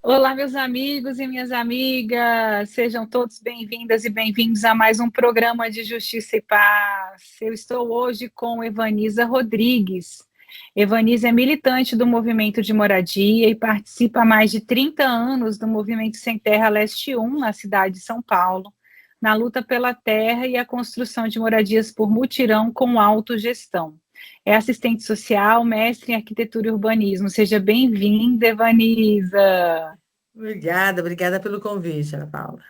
Olá, meus amigos e minhas amigas, sejam todos bem-vindas e bem-vindos a mais um programa de Justiça e Paz. Eu estou hoje com Evaniza Rodrigues. Evaniza é militante do movimento de moradia e participa há mais de 30 anos do movimento Sem Terra Leste 1, na cidade de São Paulo, na luta pela terra e a construção de moradias por mutirão com autogestão. É assistente social, mestre em arquitetura e urbanismo. Seja bem-vinda, Evaniza. Obrigada pelo convite, Ana Paula.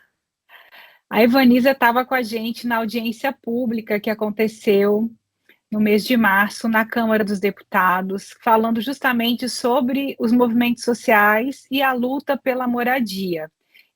A Evaniza estava com a gente na audiência pública que aconteceu no mês de março na Câmara dos Deputados, falando justamente sobre os movimentos sociais e a luta pela moradia.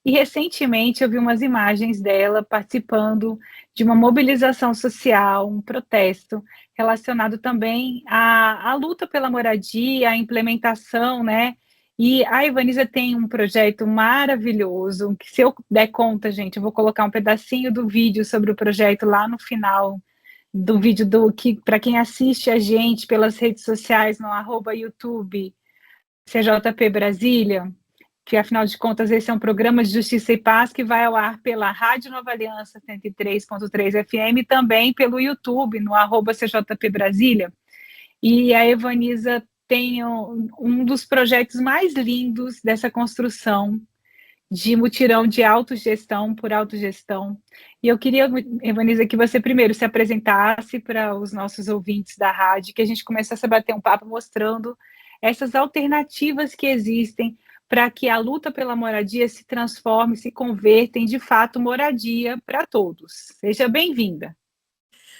E recentemente eu vi umas imagens dela participando de uma mobilização social, um protesto relacionado também à luta pela moradia, à implementação, né? E a Ivaniza tem um projeto maravilhoso, que se eu der conta, gente, eu vou colocar um pedacinho do vídeo sobre o projeto lá no final do vídeo do que para quem assiste a gente pelas redes sociais no @YouTube CJP Brasília, que afinal de contas esse é um programa de Justiça e Paz que vai ao ar pela Rádio Nova Aliança 103.3 FM e também pelo YouTube no @CJP Brasília. E a Evaniza tem um dos projetos mais lindos dessa construção de mutirão de autogestão por autogestão. E eu queria, Evaniza, que você primeiro se apresentasse para os nossos ouvintes da rádio, que a gente começasse a bater um papo mostrando essas alternativas que existem para que a luta pela moradia se transforme, se converta em, de fato, moradia para todos. Seja bem-vinda.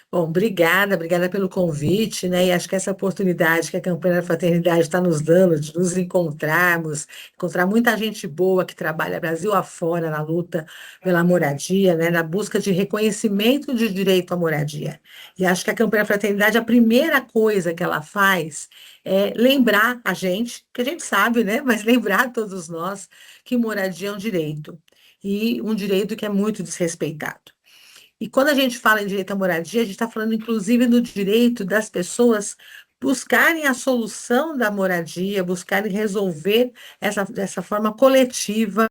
Bom, obrigada pelo convite, né? E acho que essa oportunidade que a campanha da fraternidade está nos dando de nos encontrarmos, encontrar muita gente boa que trabalha Brasil afora na luta pela moradia, né? Na busca de reconhecimento de direito à moradia. E acho que a campanha da fraternidade, a primeira coisa que ela faz é lembrar a gente, que a gente sabe, né? Mas lembrar a todos nós que moradia é um direito. E um direito que é muito desrespeitado. E quando a gente fala em direito à moradia, a gente está falando, inclusive, do direito das pessoas buscarem a solução da moradia, buscarem resolver dessa forma coletiva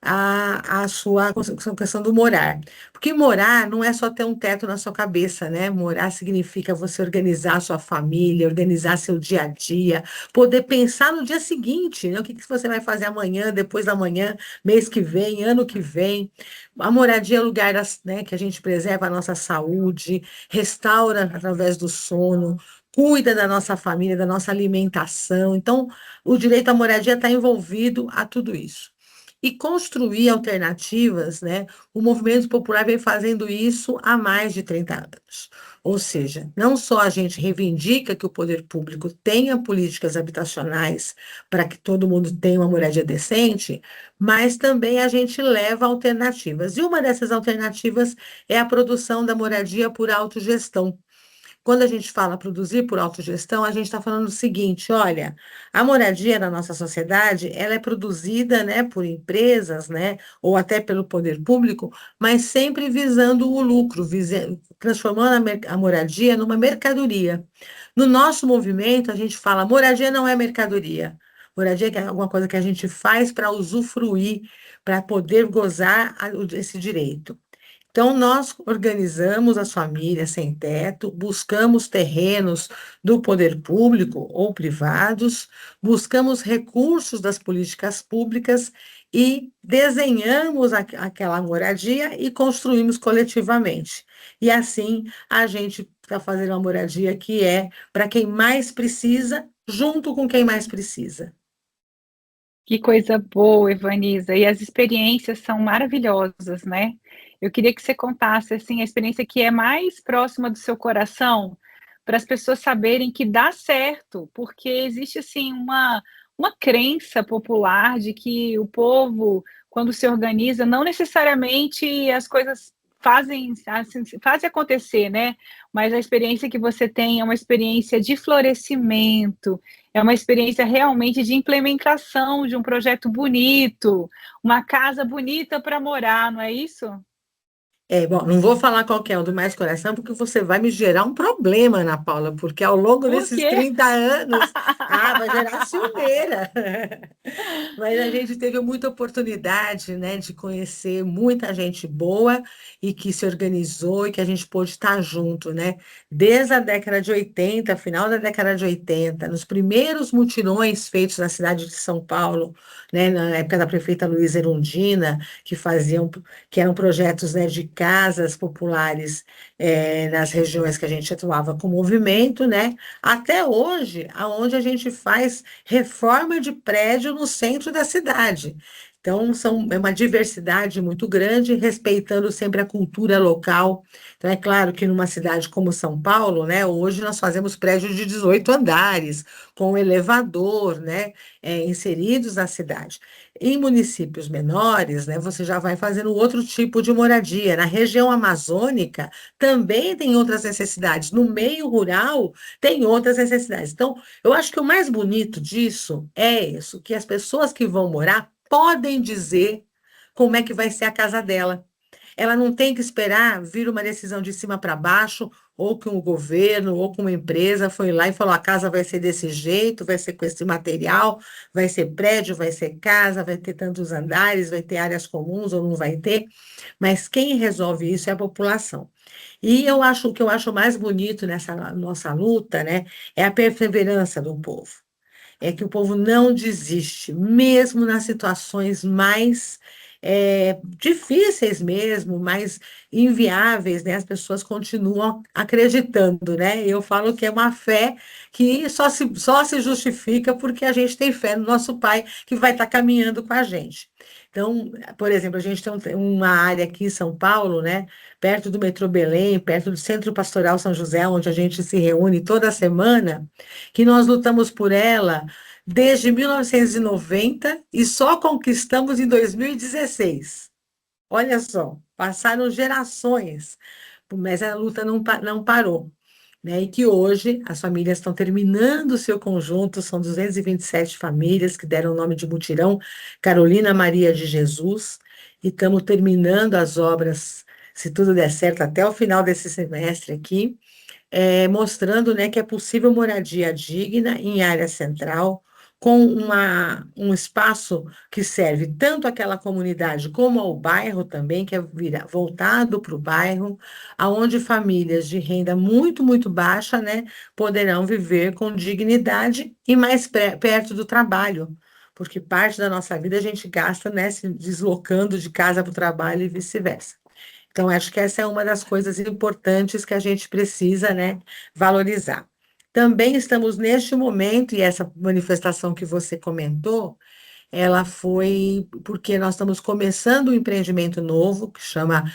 a sua questão do morar. Porque morar não é só ter um teto na sua cabeça, né? Morar significa você organizar a sua família, organizar seu dia a dia, poder pensar no dia seguinte, né? O que que você vai fazer amanhã, depois da manhã, mês que vem, ano que vem. A moradia é o lugar né, que a gente preserva a nossa saúde, restaura através do sono, cuida da nossa família, da nossa alimentação. Então, o direito à moradia está envolvido a tudo isso. E construir alternativas, né? O movimento popular vem fazendo isso há mais de 30 anos. Ou seja, não só a gente reivindica que o poder público tenha políticas habitacionais para que todo mundo tenha uma moradia decente, mas também a gente leva alternativas. E uma dessas alternativas é a produção da moradia por autogestão. Quando a gente fala produzir por autogestão, a gente está falando o seguinte: olha, a moradia na nossa sociedade, ela é produzida, né, por empresas, né, ou até pelo poder público, mas sempre visando o lucro, transformando a moradia numa mercadoria. No nosso movimento, a gente fala: moradia não é mercadoria. Moradia é alguma coisa que a gente faz para usufruir, para poder gozar esse direito. Então, nós organizamos as famílias sem teto, buscamos terrenos do poder público ou privados, buscamos recursos das políticas públicas e desenhamos aquela moradia e construímos coletivamente. E assim a gente está fazendo uma moradia que é para quem mais precisa, junto com quem mais precisa. Que coisa boa, Evaniza. E as experiências são maravilhosas, né? Eu queria que você contasse assim a experiência que é mais próxima do seu coração, para as pessoas saberem que dá certo, porque existe assim uma crença popular de que o povo, quando se organiza, não necessariamente as coisas fazem assim, fazem acontecer, né? Mas a experiência que você tem é uma experiência de florescimento, é uma experiência realmente de implementação de um projeto bonito, uma casa bonita para morar, não é isso? Bom, não vou falar qual que é o do Mais Coração, porque você vai me gerar um problema, Ana Paula, porque ao longo Por desses quê? 30 anos, vai gerar ciumeira. Mas a gente teve muita oportunidade, né, de conhecer muita gente boa e que se organizou e que a gente pôde estar junto, né? Desde a década de 80, final da década de 80, nos primeiros mutirões feitos na cidade de São Paulo, né, na época da prefeita Luísa Erundina, que faziam, que eram projetos, né, de casas populares nas regiões que a gente atuava com movimento, né? Até hoje, aonde a gente faz reforma de prédio no centro da cidade. Então, é uma diversidade muito grande, respeitando sempre a cultura local. Então, é claro que numa cidade como São Paulo, né, hoje nós fazemos prédios de 18 andares, com elevador, né, inseridos na cidade. Em municípios menores, né, você já vai fazendo outro tipo de moradia. Na região amazônica, também tem outras necessidades. No meio rural, tem outras necessidades. Então, eu acho que o mais bonito disso é isso, que as pessoas que vão morar podem dizer como é que vai ser a casa dela. Ela não tem que esperar vir uma decisão de cima para baixo, ou que um governo, ou que uma empresa foi lá e falou: a casa vai ser desse jeito, vai ser com esse material, vai ser prédio, vai ser casa, vai ter tantos andares, vai ter áreas comuns ou não vai ter. Mas quem resolve isso é a população. E eu acho o que eu acho mais bonito nessa nossa luta, né, é a perseverança do povo. É que o povo não desiste, mesmo nas situações mais difíceis mesmo, mais inviáveis, né? As pessoas continuam acreditando, né? Eu falo que é uma fé que só se justifica porque a gente tem fé no nosso Pai que vai estar caminhando com a gente. Então, por exemplo, a gente tem uma área aqui em São Paulo, né? Perto do metrô Belém, perto do Centro Pastoral São José, onde a gente se reúne toda semana, que nós lutamos por ela desde 1990 e só conquistamos em 2016. Olha só, passaram gerações, mas a luta não parou. Né? E que hoje as famílias estão terminando o seu conjunto, são 227 famílias que deram o nome de Mutirão Carolina Maria de Jesus, e estamos terminando as obras, se tudo der certo, até o final desse semestre aqui, mostrando, né, que é possível moradia digna em área central, com um espaço que serve tanto àquela comunidade como ao bairro também, que é voltado para o bairro, aonde famílias de renda muito, muito baixa, né, poderão viver com dignidade e mais perto do trabalho, porque parte da nossa vida a gente gasta, né, se deslocando de casa para o trabalho e vice-versa. Então, acho que essa é uma das coisas importantes que a gente precisa, né, valorizar. Também estamos neste momento, e essa manifestação que você comentou, ela foi porque nós estamos começando um empreendimento novo, que chama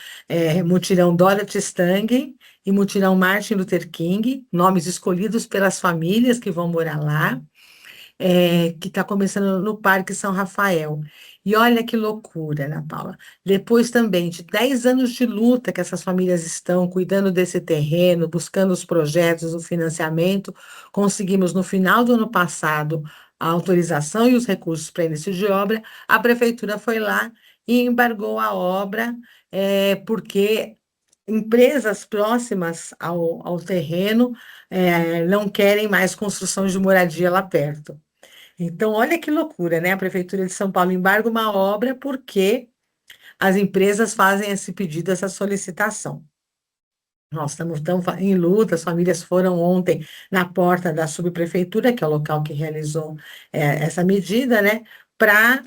Mutirão Dorothy Stang e Mutirão Martin Luther King, nomes escolhidos pelas famílias que vão morar lá, que está começando no Parque São Rafael. E olha que loucura, Ana Paula. Depois também de 10 anos de luta que essas famílias estão cuidando desse terreno, buscando os projetos, o financiamento, conseguimos no final do ano passado a autorização e os recursos para início de obra. A prefeitura foi lá e embargou a obra, porque empresas próximas ao terreno não querem mais construção de moradia lá perto. Então, olha que loucura, né? A Prefeitura de São Paulo embarga uma obra porque as empresas fazem esse pedido, essa solicitação. Nós estamos tão em luta, as famílias foram ontem na porta da subprefeitura, que é o local que realizou essa medida, né? Para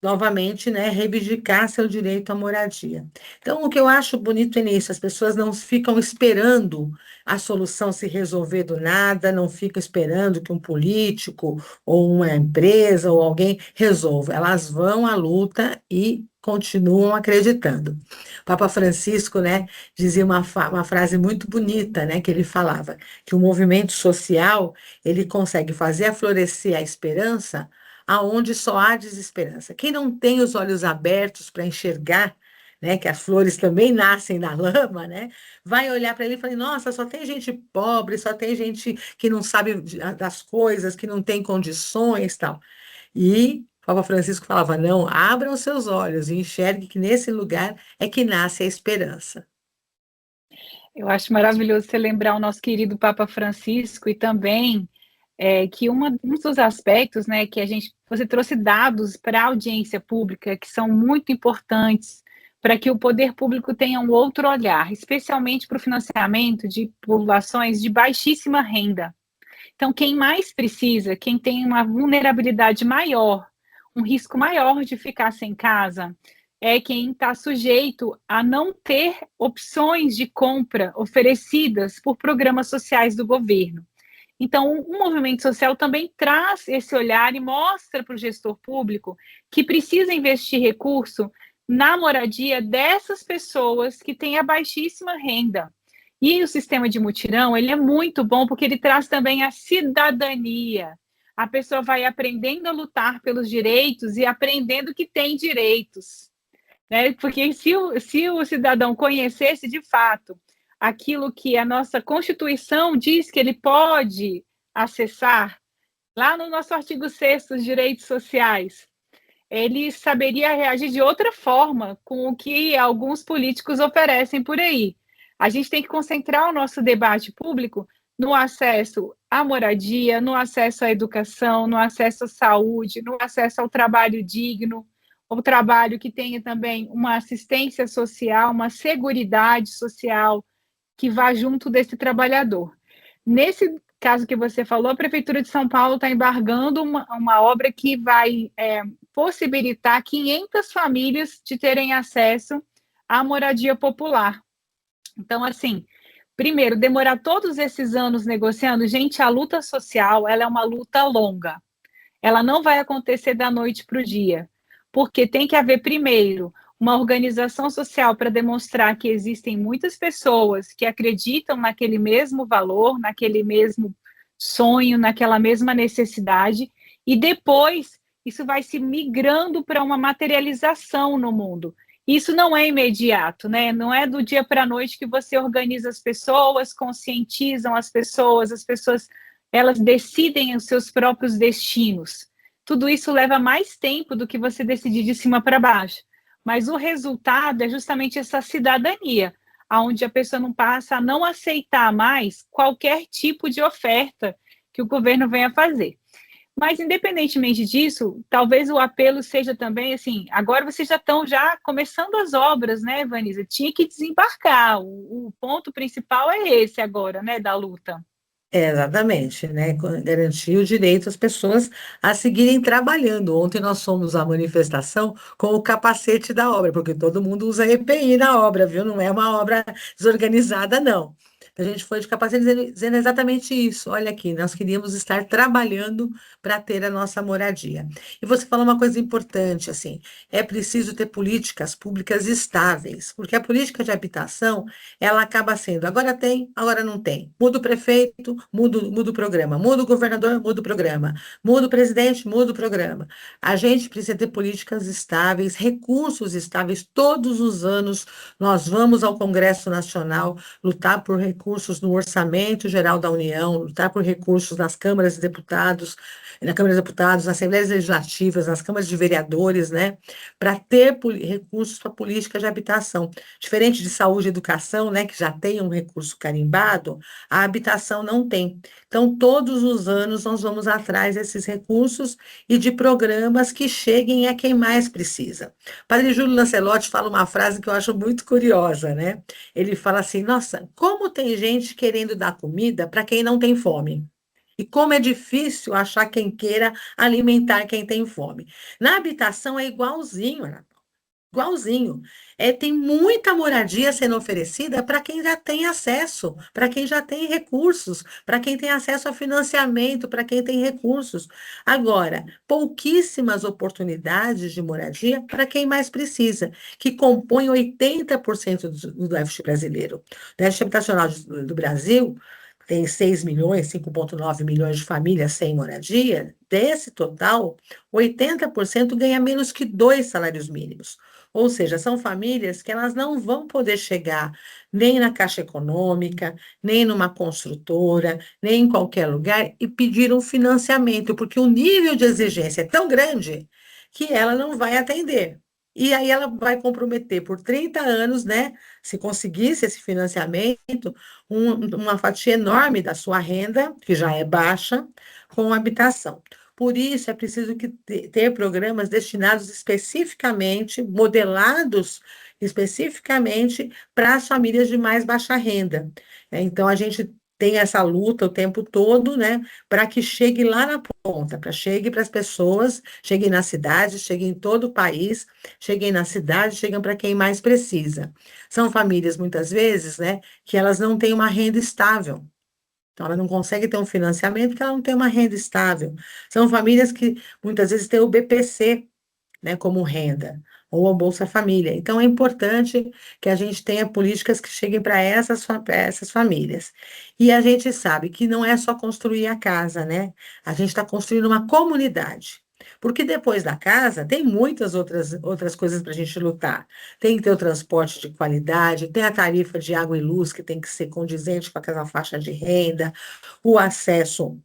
novamente, né, reivindicar seu direito à moradia. Então, o que eu acho bonito é nisso, as pessoas não ficam esperando a solução se resolver do nada, não ficam esperando que um político ou uma empresa ou alguém resolva. Elas vão à luta e continuam acreditando. O Papa Francisco, né, dizia uma frase muito bonita, né, que ele falava que o movimento social, ele consegue fazer florescer a esperança aonde só há desesperança. Quem não tem os olhos abertos para enxergar, né, que as flores também nascem da lama, né, vai olhar para ele e falar: nossa, só tem gente pobre, só tem gente que não sabe das coisas, que não tem condições, tal. E Papa Francisco falava: não, abram seus olhos e enxergue que nesse lugar é que nasce a esperança. Eu acho maravilhoso você lembrar o nosso querido Papa Francisco e também que um dos aspectos, né, que você trouxe dados para a audiência pública que são muito importantes para que o poder público tenha um outro olhar, especialmente para o financiamento de populações de baixíssima renda. Então, quem mais precisa, quem tem uma vulnerabilidade maior, um risco maior de ficar sem casa, é quem está sujeito a não ter opções de compra oferecidas por programas sociais do governo. Então, o movimento social também traz esse olhar e mostra para o gestor público que precisa investir recurso na moradia dessas pessoas que têm a baixíssima renda. E o sistema de mutirão, ele é muito bom porque ele traz também a cidadania. A pessoa vai aprendendo a lutar pelos direitos e aprendendo que tem direitos, né? Porque se o cidadão conhecesse de fato aquilo que a nossa Constituição diz que ele pode acessar, lá no nosso artigo 6º, os direitos sociais, ele saberia reagir de outra forma com o que alguns políticos oferecem por aí. A gente tem que concentrar o nosso debate público no acesso à moradia, no acesso à educação, no acesso à saúde, no acesso ao trabalho digno, ao trabalho que tenha também uma assistência social, uma seguridade social que vá junto desse trabalhador. Nesse caso que você falou, a Prefeitura de São Paulo está embargando uma obra que vai possibilitar 500 famílias de terem acesso à moradia popular. Então, assim, primeiro, demorar todos esses anos negociando, gente, a luta social, ela é uma luta longa. Ela não vai acontecer da noite para o dia, porque tem que haver, primeiro, uma organização social para demonstrar que existem muitas pessoas que acreditam naquele mesmo valor, naquele mesmo sonho, naquela mesma necessidade, e depois isso vai se migrando para uma materialização no mundo. Isso não é imediato, né? Não é do dia para a noite que você organiza as pessoas, conscientizam as pessoas elas decidem os seus próprios destinos. Tudo isso leva mais tempo do que você decidir de cima para baixo. Mas o resultado é justamente essa cidadania, onde a pessoa não passa a não aceitar mais qualquer tipo de oferta que o governo venha fazer. Mas, independentemente disso, talvez o apelo seja também, assim, agora vocês já estão começando as obras, né, Vanisa? Tinha que desembarcar, o ponto principal é esse agora, né, da luta. Exatamente, né? Garantir o direito às pessoas a seguirem trabalhando. Ontem nós fomos à manifestação com o capacete da obra, porque todo mundo usa EPI na obra, viu? Não é uma obra desorganizada, não. A gente foi de capacete dizendo exatamente isso. Olha aqui, nós queríamos estar trabalhando para ter a nossa moradia. E você falou uma coisa importante, assim, é preciso ter políticas públicas estáveis, porque a política de habitação ela acaba sendo, agora tem, agora não tem. Muda o prefeito, muda o programa. Muda o governador, muda o programa. Muda o presidente, muda o programa. A gente precisa ter políticas estáveis, recursos estáveis. Todos os anos nós vamos ao Congresso Nacional lutar por recursos no Orçamento Geral da União, lutar por recursos nas câmaras de deputados, nas Assembleias Legislativas, nas câmaras de vereadores, né? Para ter recursos para política de habitação. Diferente de saúde e educação, né, que já tem um recurso carimbado, a habitação não tem. Então, todos os anos nós vamos atrás desses recursos e de programas que cheguem a quem mais precisa. Padre Júlio Lancelotti fala uma frase que eu acho muito curiosa, né? Ele fala assim: nossa, como tem gente querendo dar comida para quem não tem fome? E como é difícil achar quem queira alimentar quem tem fome. Na habitação é igualzinho, Ana. Igualzinho. Tem muita moradia sendo oferecida para quem já tem acesso, para quem já tem recursos, para quem tem acesso a financiamento, para quem tem recursos. Agora, pouquíssimas oportunidades de moradia para quem mais precisa, que compõe 80% do déficit brasileiro. O déficit habitacional do Brasil tem 6 milhões, 5,9 milhões de famílias sem moradia. Desse total, 80% ganha menos que 2 salários mínimos. Ou seja, são famílias que elas não vão poder chegar nem na Caixa Econômica, nem numa construtora, nem em qualquer lugar e pedir um financiamento, porque o nível de exigência é tão grande que ela não vai atender. E aí ela vai comprometer por 30 anos, né, se conseguisse esse financiamento, uma fatia enorme da sua renda, que já é baixa, com habitação. Por isso, é preciso ter programas destinados especificamente, modelados especificamente para as famílias de mais baixa renda. Então, a gente tem essa luta o tempo todo, né, para que chegue lá na ponta, para chegue para as pessoas, chegue na cidade, chegue em todo o país, cheguem na cidade, chegam para quem mais precisa. São famílias, muitas vezes, né, que elas não têm uma renda estável. Então, ela não consegue ter um financiamento porque ela não tem uma renda estável. São famílias que muitas vezes têm o BPC, né, como renda, ou a Bolsa Família. Então, é importante que a gente tenha políticas que cheguem para pra essas famílias. E a gente sabe que não é só construir a casa, né? A gente está construindo uma comunidade. Porque depois da casa, tem muitas outras coisas para a gente lutar. Tem que ter o transporte de qualidade, tem a tarifa de água e luz, que tem que ser condizente com aquela faixa de renda, o acesso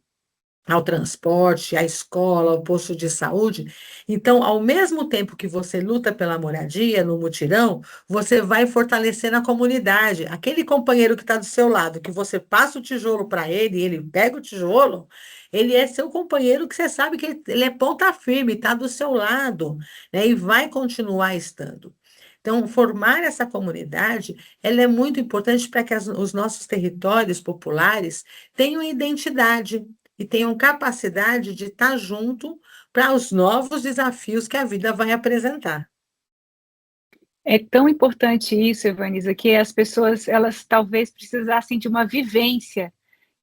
ao transporte, à escola, ao posto de saúde. Então, ao mesmo tempo que você luta pela moradia no mutirão, você vai fortalecendo a comunidade. Aquele companheiro que está do seu lado, que você passa o tijolo para ele, e ele pega o tijolo, ele é seu companheiro que você sabe que ele é ponta firme, está do seu lado, né, e vai continuar estando. Então, formar essa comunidade, ela é muito importante para que os nossos territórios populares tenham identidade e tenham capacidade de estar junto para os novos desafios que a vida vai apresentar. É tão importante isso, Evanisa, que as pessoas, elas talvez precisassem de uma vivência,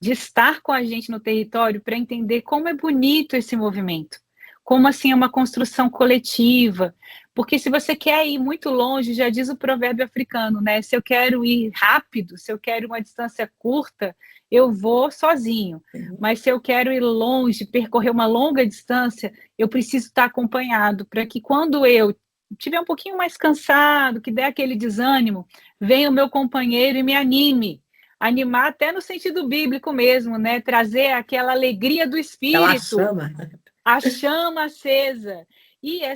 de estar com a gente no território para entender como é bonito esse movimento, como assim é uma construção coletiva, porque se você quer ir muito longe, já diz o provérbio africano, né? Se eu quero ir rápido, se eu quero uma distância curta, eu vou sozinho. Mas se eu quero ir longe, percorrer uma longa distância, eu preciso estar acompanhado, para que quando eu estiver um pouquinho mais cansado, que der aquele desânimo, venha o meu companheiro e me anime. Animar até no sentido bíblico mesmo, né? Trazer aquela alegria do Ela espírito, chama. a chama acesa. E é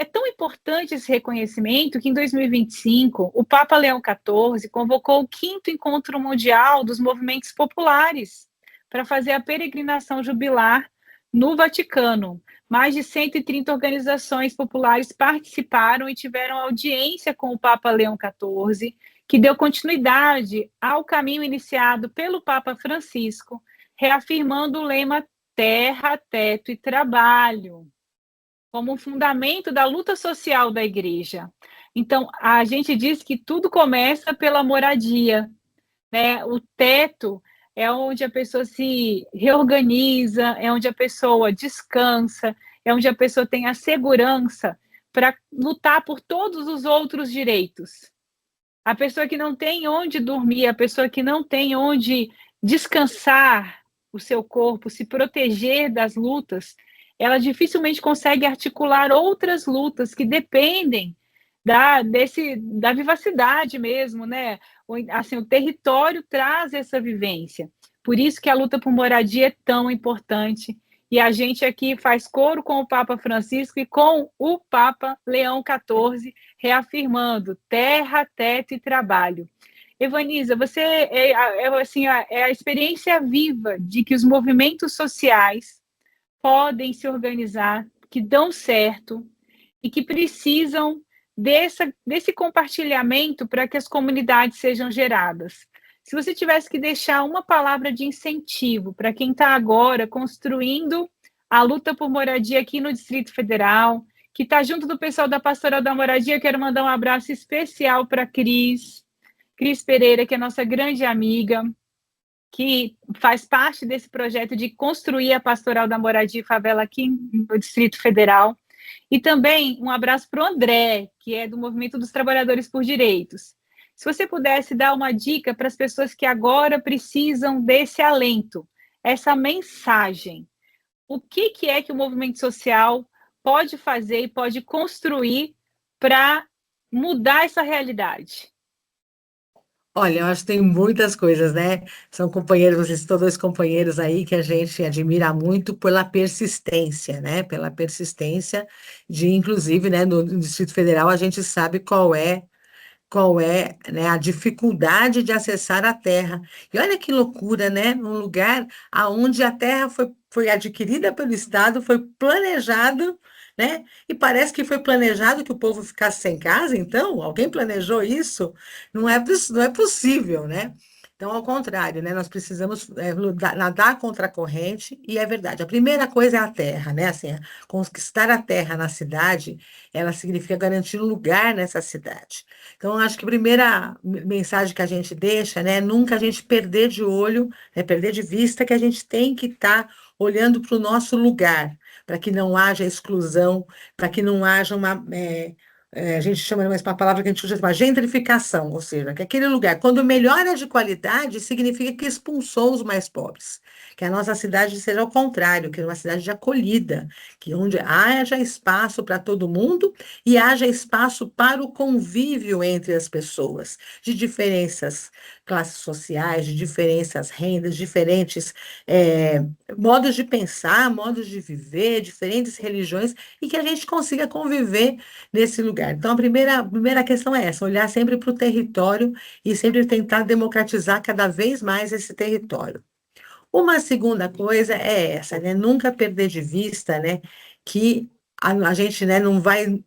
tão importante esse reconhecimento que em 2025 o Papa Leão XIV convocou o 5º Encontro Mundial dos Movimentos Populares para fazer a peregrinação jubilar no Vaticano. Mais de 130 organizações populares participaram e tiveram audiência com o Papa Leão XIV, que deu continuidade ao caminho iniciado pelo Papa Francisco, reafirmando o lema terra, teto e trabalho, como um fundamento da luta social da igreja. Então, a gente diz que tudo começa pela moradia, né? O teto é onde a pessoa se reorganiza, é onde a pessoa descansa, é onde a pessoa tem a segurança para lutar por todos os outros direitos. A pessoa que não tem onde dormir, a pessoa que não tem onde descansar o seu corpo, se proteger das lutas, ela dificilmente consegue articular outras lutas que dependem da vivacidade mesmo, né? Assim, o território traz essa vivência. Por isso que a luta por moradia é tão importante. E a gente aqui faz coro com o Papa Francisco e com o Papa Leão XIV, reafirmando terra, teto e trabalho. Evanisa, você assim, é a experiência viva de que os movimentos sociais podem se organizar, que dão certo e que precisam desse compartilhamento para que as comunidades sejam geradas. Se você tivesse que deixar uma palavra de incentivo para quem está agora construindo a luta por moradia aqui no Distrito Federal, que está junto do pessoal da Pastoral da Moradia, quero mandar um abraço especial para a Cris Pereira, que é nossa grande amiga, que faz parte desse projeto de construir a Pastoral da Moradia e Favela aqui no Distrito Federal. E também um abraço para o André, que é do Movimento dos Trabalhadores por Direitos. Se você pudesse dar uma dica para as pessoas que agora precisam desse alento, essa mensagem, o que é que o movimento social pode fazer e pode construir para mudar essa realidade? Olha, eu acho que tem muitas coisas, né? São companheiros, vocês estão dois companheiros aí que a gente admira muito pela persistência, né? Pela persistência de, inclusive, né, no Distrito Federal, a gente sabe qual é, né, a dificuldade de acessar a terra. E olha que loucura, né? Um lugar aonde a terra foi adquirida pelo Estado, foi planejado, né? E parece que foi planejado que o povo ficasse sem casa, então, alguém planejou isso? Não é possível, né? Então, ao contrário, né? Nós precisamos nadar contra a corrente, e é verdade. A primeira coisa é a terra, né? Assim, conquistar a terra na cidade, ela significa garantir um lugar nessa cidade. Então, acho que a primeira mensagem que a gente deixa, né, é nunca a gente perder de olho, perder de vista que a gente tem que estar olhando para o nosso lugar, para que não haja exclusão, para que não haja a gente chama mais uma palavra que a gente usa, uma gentrificação, ou seja, que aquele lugar, quando melhora de qualidade, significa que expulsou os mais pobres, que a nossa cidade seja ao contrário, que é uma cidade de acolhida, que onde haja espaço para todo mundo e haja espaço para o convívio entre as pessoas, de diferenças classes sociais, de diferenças rendas, diferentes modos de pensar, modos de viver, diferentes religiões, e que a gente consiga conviver nesse lugar. Então, a primeira questão é essa, olhar sempre para o território e sempre tentar democratizar cada vez mais esse território. Uma segunda coisa é essa, né? Nunca perder de vista, né, que a gente, né, não vai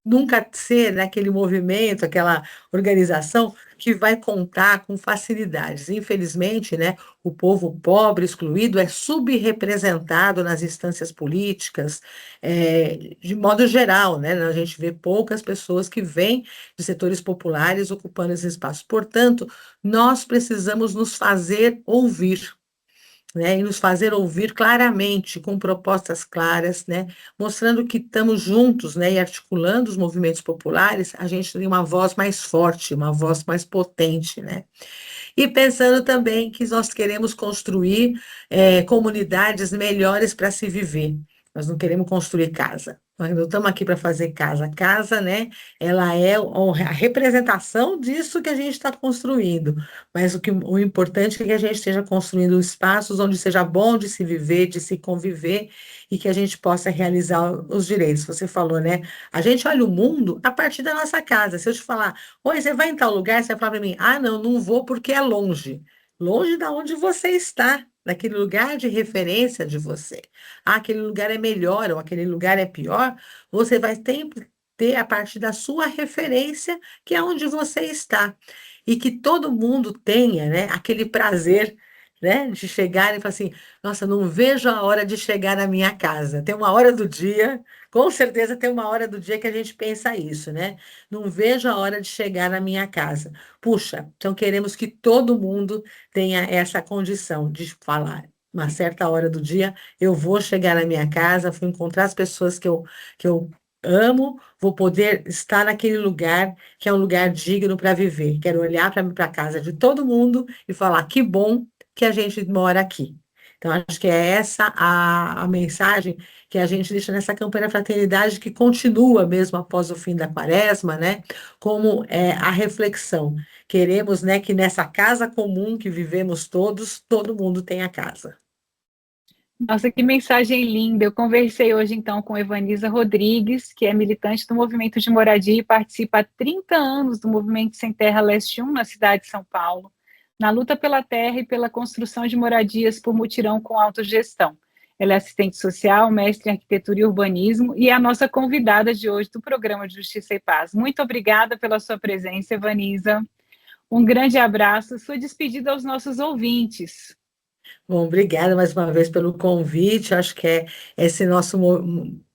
nunca ser, né, aquele movimento, aquela organização que vai contar com facilidades. Infelizmente, né, o povo pobre, excluído, é subrepresentado nas instâncias políticas, de modo geral, né? A gente vê poucas pessoas que vêm de setores populares ocupando esse espaço. Portanto, nós precisamos nos fazer ouvir, né, e nos fazer ouvir claramente, com propostas claras, né, mostrando que estamos juntos, né, e articulando os movimentos populares, a gente tem uma voz mais forte, uma voz mais potente, né? E pensando também que nós queremos construir comunidades melhores para se viver. Nós não queremos construir casa. Nós não estamos aqui para fazer casa. Casa, né? Ela é a representação disso que a gente está construindo. Mas o importante é que a gente esteja construindo espaços onde seja bom de se viver, de se conviver e que a gente possa realizar os direitos. Você falou, né? A gente olha o mundo a partir da nossa casa. Se eu te falar, oi, você vai em tal lugar, você vai falar para mim, ah, não, não vou porque é longe. Longe da onde você está, daquele lugar de referência de você. Ah, aquele lugar é melhor ou aquele lugar é pior, você vai sempre ter a partir da sua referência, que é onde você está. E que todo mundo tenha, né, aquele prazer, né, de chegar e falar assim, nossa, não vejo a hora de chegar na minha casa. Tem uma hora do dia, com certeza tem uma hora do dia que a gente pensa isso, né? Não vejo a hora de chegar na minha casa. Puxa, então queremos que todo mundo tenha essa condição de falar. Uma certa hora do dia, eu vou chegar na minha casa, vou encontrar as pessoas que eu amo, vou poder estar naquele lugar que é um lugar digno para viver. Quero olhar para a casa de todo mundo e falar que bom que a gente mora aqui. Então, acho que é essa a mensagem que a gente deixa nessa campanha da fraternidade, que continua mesmo após o fim da quaresma, né? Como a reflexão. Queremos, né, que nessa casa comum que vivemos todos, todo mundo tenha casa. Nossa, que mensagem linda! Eu conversei hoje, então, com Evaniza Rodrigues, que é militante do Movimento de Moradia e participa há 30 anos do Movimento Sem Terra Leste 1, na cidade de São Paulo, na luta pela terra e pela construção de moradias por mutirão com autogestão. Ela é assistente social, mestre em arquitetura e urbanismo e é a nossa convidada de hoje do programa de Justiça e Paz. Muito obrigada pela sua presença, Evaniza. Um grande abraço. Sua despedida aos nossos ouvintes. Bom, obrigada mais uma vez pelo convite. Acho que é esse nosso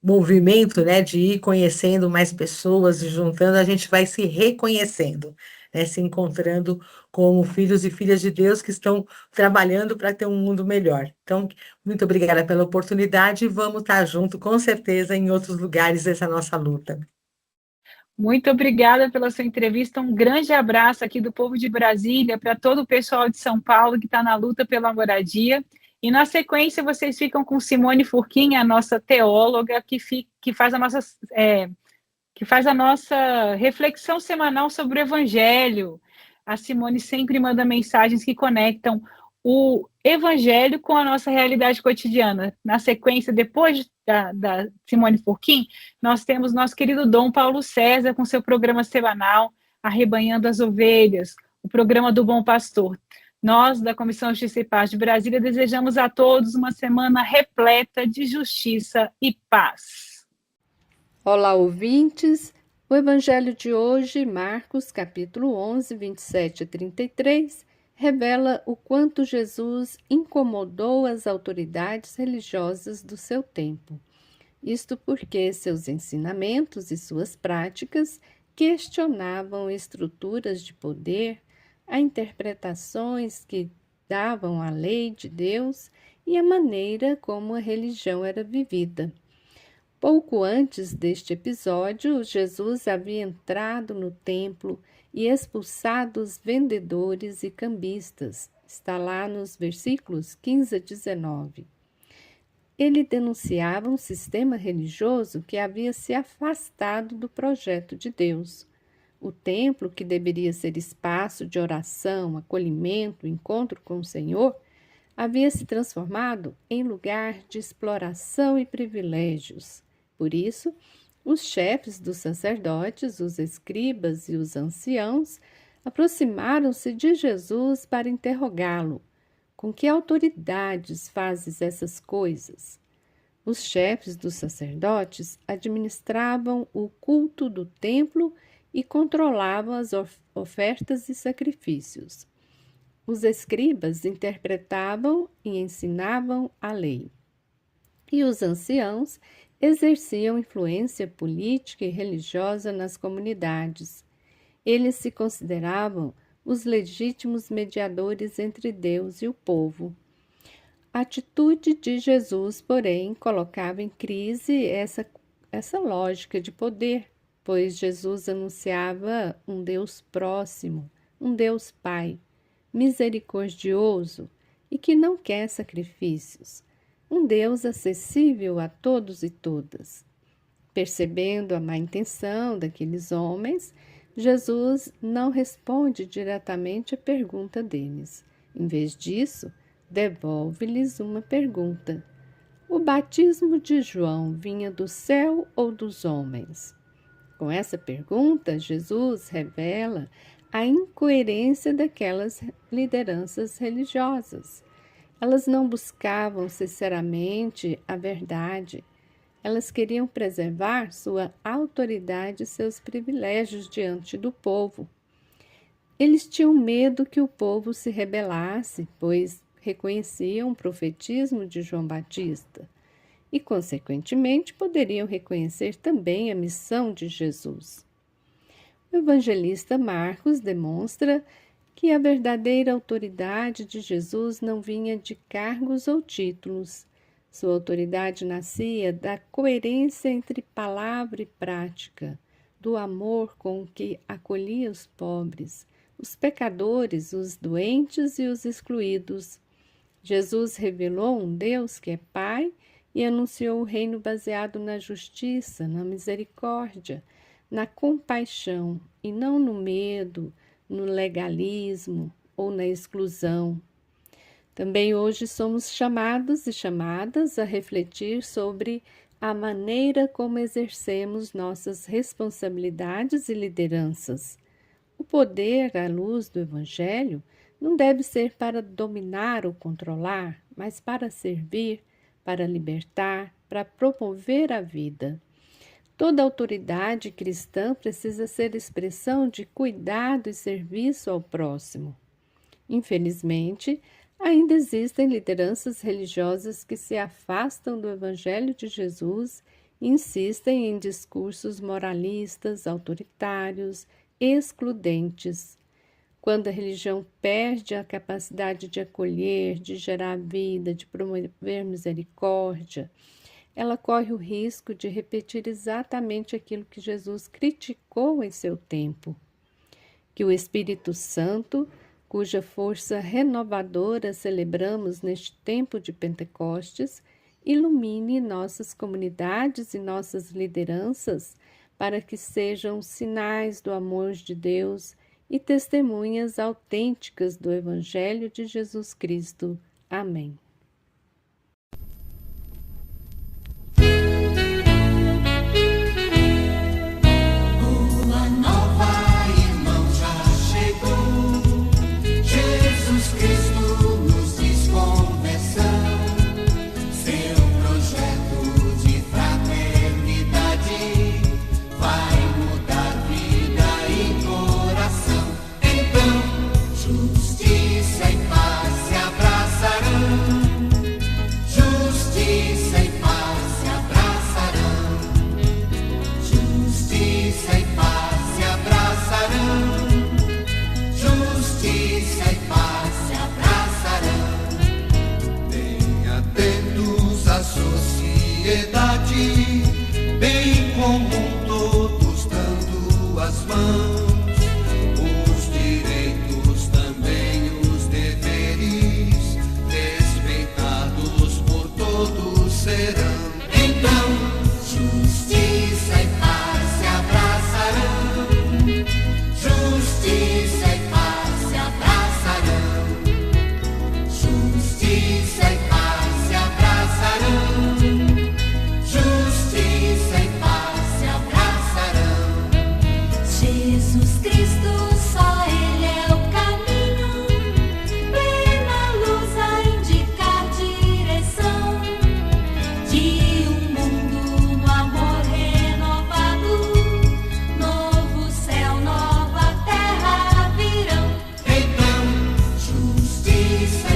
movimento, né, de ir conhecendo mais pessoas e juntando, a gente vai se reconhecendo, né, se encontrando como filhos e filhas de Deus que estão trabalhando para ter um mundo melhor. Então, muito obrigada pela oportunidade e vamos estar junto, com certeza, em outros lugares dessa nossa luta. Muito obrigada pela sua entrevista. Um grande abraço aqui do povo de Brasília para todo o pessoal de São Paulo que está na luta pela moradia. E na sequência vocês ficam com Simone Furquim, a nossa teóloga, que faz a nossa reflexão semanal sobre o Evangelho. A Simone sempre manda mensagens que conectam o evangelho com a nossa realidade cotidiana. Na sequência, depois da Simone Furquim, nós temos nosso querido Dom Paulo César com seu programa semanal, Arrebanhando as Ovelhas, o programa do Bom Pastor. Nós, da Comissão Justiça e Paz de Brasília, desejamos a todos uma semana repleta de justiça e paz. Olá, ouvintes! O Evangelho de hoje, Marcos, capítulo 11, 27 a 33, revela o quanto Jesus incomodou as autoridades religiosas do seu tempo. Isto porque seus ensinamentos e suas práticas questionavam estruturas de poder, a interpretações que davam à lei de Deus e a maneira como a religião era vivida. Pouco antes deste episódio, Jesus havia entrado no templo e expulsado os vendedores e cambistas. Está lá nos versículos 15 a 19. Ele denunciava um sistema religioso que havia se afastado do projeto de Deus. O templo, que deveria ser espaço de oração, acolhimento, encontro com o Senhor, havia se transformado em lugar de exploração e privilégios. Por isso, os chefes dos sacerdotes, os escribas e os anciãos aproximaram-se de Jesus para interrogá-lo. Com que autoridades fazes essas coisas? Os chefes dos sacerdotes administravam o culto do templo e controlavam as ofertas e sacrifícios. Os escribas interpretavam e ensinavam a lei. E os anciãos exerciam influência política e religiosa nas comunidades. Eles se consideravam os legítimos mediadores entre Deus e o povo. A atitude de Jesus, porém, colocava em crise essa lógica de poder, pois Jesus anunciava um Deus próximo, um Deus Pai, misericordioso e que não quer sacrifícios, um Deus acessível a todos e todas. Percebendo a má intenção daqueles homens, Jesus não responde diretamente à pergunta deles. Em vez disso, devolve-lhes uma pergunta: o batismo de João vinha do céu ou dos homens? Com essa pergunta, Jesus revela a incoerência daquelas lideranças religiosas. Elas não buscavam sinceramente a verdade. Elas queriam preservar sua autoridade e seus privilégios diante do povo. Eles tinham medo que o povo se rebelasse, pois reconheciam o profetismo de João Batista e, consequentemente, poderiam reconhecer também a missão de Jesus. O evangelista Marcos demonstra que a verdadeira autoridade de Jesus não vinha de cargos ou títulos. Sua autoridade nascia da coerência entre palavra e prática, do amor com que acolhia os pobres, os pecadores, os doentes e os excluídos. Jesus revelou um Deus que é Pai e anunciou o reino baseado na justiça, na misericórdia, na compaixão e não no medo, no legalismo ou na exclusão. Também hoje somos chamados e chamadas a refletir sobre a maneira como exercemos nossas responsabilidades e lideranças. O poder à luz do Evangelho não deve ser para dominar ou controlar, mas para servir, para libertar, para promover a vida. Toda autoridade cristã precisa ser expressão de cuidado e serviço ao próximo. Infelizmente, ainda existem lideranças religiosas que se afastam do Evangelho de Jesus e insistem em discursos moralistas, autoritários, excludentes. Quando a religião perde a capacidade de acolher, de gerar vida, de promover misericórdia, ela corre o risco de repetir exatamente aquilo que Jesus criticou em seu tempo. Que o Espírito Santo, cuja força renovadora celebramos neste tempo de Pentecostes, ilumine nossas comunidades e nossas lideranças para que sejam sinais do amor de Deus e testemunhas autênticas do Evangelho de Jesus Cristo. Amém. Boa nova, irmão, já chegou. Jesus Cristo nos diz conversão. Seu projeto de fraternidade vai mudar vida e coração. Então, justiça e paz se abraçarão. Justiça e paz se abraçarão. Justiça e paz se abraçarão. Justiça e paz se abraçarão. Bem atentos à sociedade, bem comum, todos dando as mãos. Os direitos, também os deveres, respeitados por todos serão. Então, justiça e paz se abraçarão. Justiça e paz se abraçarão. Justiça e paz se abraçarão. Justiça e paz se abraçarão. Jesus Cristo, só Ele é o caminho, plena luz a indicar direção de um mundo no amor renovado. Novo céu, nova terra virão. Então, justiça